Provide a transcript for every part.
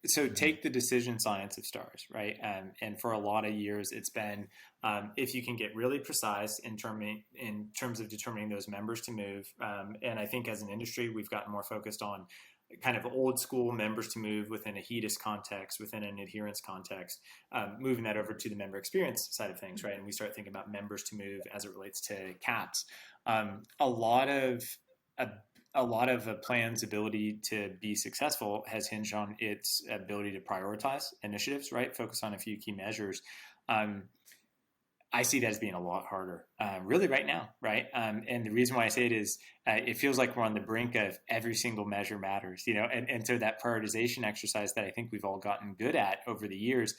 So take the decision science of stars, right? And for a lot of years, it's been if you can get really precise in terms of determining those members to move. And I think as an industry, we've gotten more focused on kind of old school members to move within a HEDIS context, within an adherence context, moving that over to the member experience side of things, right? And we start thinking about members to move as it relates to caps. A lot of a a lot of a plan's ability to be successful has hinged on its ability to prioritize initiatives, right? Focus on a few key measures. Um, I see that as being a lot harder, really, right now, right? And the reason why I say it is it feels like we're on the brink of every single measure matters, and so that prioritization exercise that I think we've all gotten good at over the years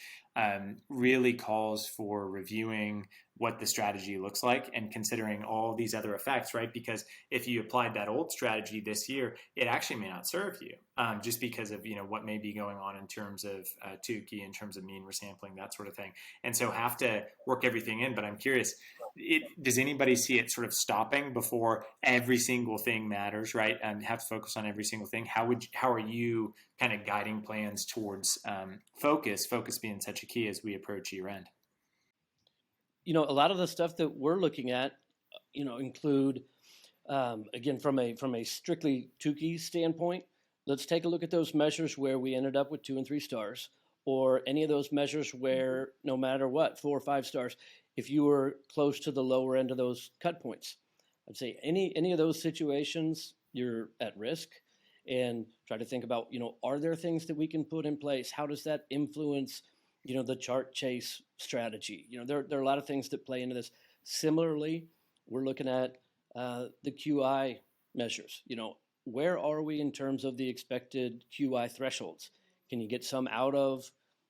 really calls for reviewing what the strategy looks like and considering all these other effects, right? Because if you applied that old strategy this year, it actually may not serve you just because of what may be going on in terms of Tukey, in terms of mean resampling, that sort of thing. And so have to work everything in. But I'm curious, does anybody see it sort of stopping before every single thing matters, right? And have to focus on every single thing. How are you kind of guiding plans towards focus being such a key as we approach year end? A lot of the stuff that we're looking at, include again from a strictly Tukey standpoint. Let's take a look at those measures where we ended up with 2 and 3 stars, or any of those measures where no matter what, 4 or 5 stars, if you were close to the lower end of those cut points. I'd say any of those situations, you're at risk, and try to think about, are there things that we can put in place? How does that influence, the chart chase strategy? There are a lot of things that play into this. Similarly, we're looking at the QI measures. Where are we in terms of the expected QI thresholds? Can you get some out of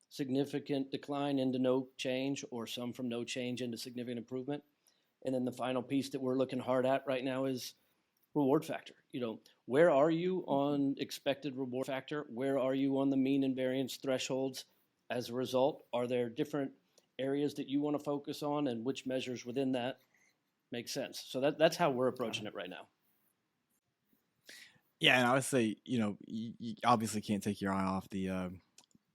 significant decline into no change, or some from no change into significant improvement? And then the final piece that we're looking hard at right now is reward factor. Where are you on expected reward factor? Where are you on the mean and variance thresholds? As a result, are there different areas that you want to focus on, and which measures within that make sense? So that's how we're approaching it right now. Yeah, and I would say, you obviously can't take your eye off the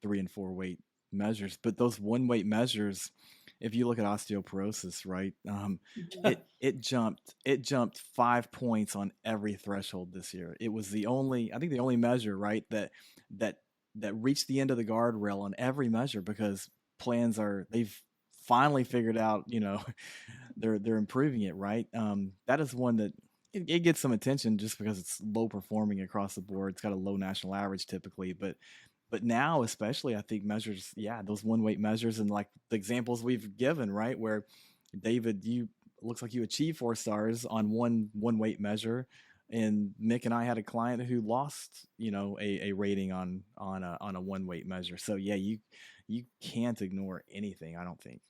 3 and 4 weight measures, but those 1 weight measures, if you look at osteoporosis, right, it jumped 5 points on every threshold this year. It was I think the only measure, right, that reached the end of the guardrail on every measure, because they've finally figured out, they're improving it, right. That is one that it gets some attention just because it's low performing across the board. It's got a low national average typically, but now especially, I think measures, yeah, those 1 weight measures, and like the examples we've given, right, where David, you looks like you achieved 4 stars on one weight measure, and Mick and I had a client who lost, a rating on a 1 weight measure. So yeah, you can't ignore anything, I don't think.